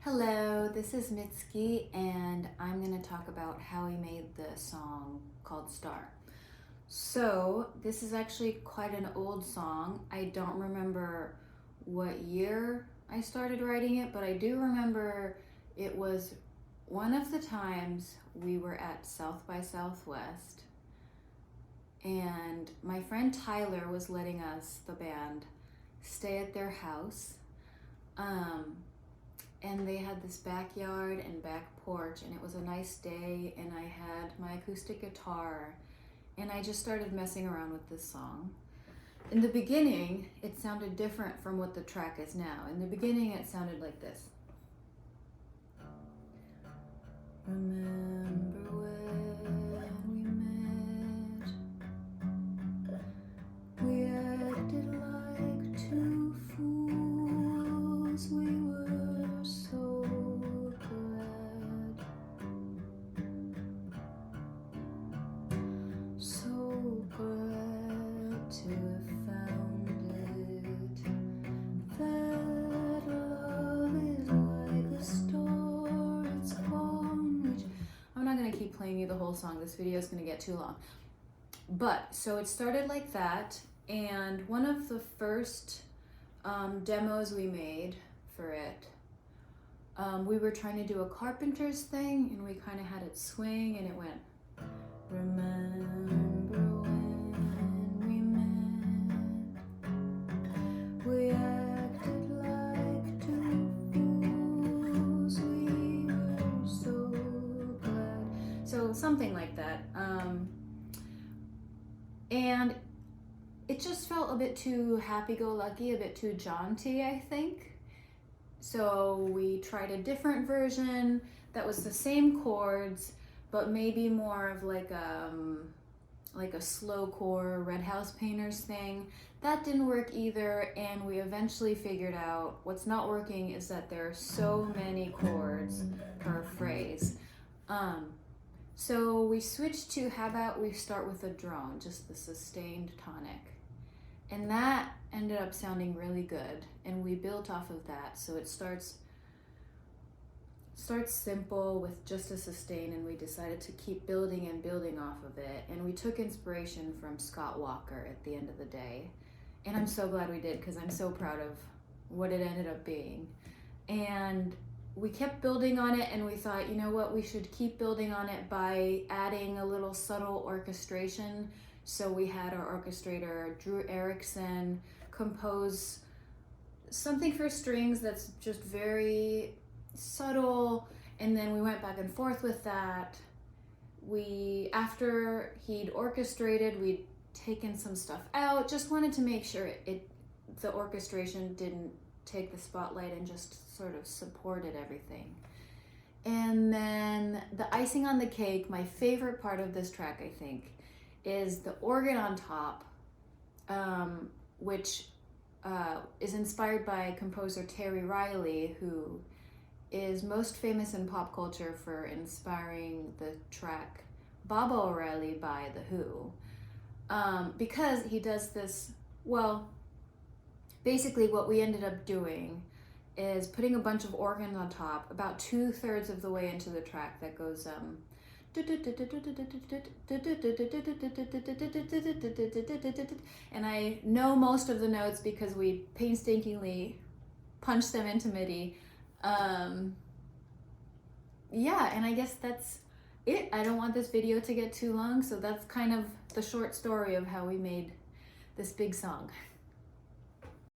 Hello, this is Mitski, and I'm going to talk about how we made the song called Star. So, this is actually quite an old song. I don't remember what year I started writing it, but I do remember it was one of the times we were at South by Southwest, and my friend Tyler was letting us, the band, stay at their house. And they had this backyard and back porch, and it was a nice day, and I had my acoustic guitar, and I just started messing around with this song. In the beginning, it sounded different from what the track is now. In the beginning, it sounded like this. Remember when we met? We acted like two fools. We were so glad, so glad to have found it. That love is like a star, it's gone. Which I'm not gonna keep playing you the whole song. This video is gonna get too long. But so it started like that, and one of the first demos we made for it, we were trying to do a Carpenter's thing, and we kind of had it swing, and it went, remember when we met, we acted like two fools, we were so glad. So something like that. And it just felt a bit too happy-go-lucky, a bit too jaunty, I think. So we tried a different version that was the same chords, but maybe more of like a slowcore Red House Painters thing. That didn't work either, and we eventually figured out what's not working is that there are so many chords per phrase. So we switched to, how about we start with a drone, just the sustained tonic. And that ended up sounding really good, and we built off of that. So it starts simple with just a sustain, and we decided to keep building and building off of it. And we took inspiration from Scott Walker at the end of the day. And I'm so glad we did, because I'm so proud of what it ended up being. And we kept building on it, and we thought, you know what, we should keep building on it by adding a little subtle orchestration. So we had our orchestrator, Drew Erickson, compose something for strings that's just very subtle, and then we went back and forth with that. After he'd orchestrated, we'd taken some stuff out, just wanted to make sure the orchestration didn't take the spotlight and just sort of supported everything. And then the icing on the cake, my favorite part of this track, I think, is the organ on top, which is inspired by composer Terry Riley, who is most famous in pop culture for inspiring the track Baba O'Reilly by The Who, because he does this, well, basically what we ended up doing is putting a bunch of organs on top, about 2/3 of the way into the track, that goes and I know most of the notes because we painstakingly punched them into MIDI. Yeah, and I guess that's it. I don't want this video to get too long, so that's kind of the short story of how we made this big song.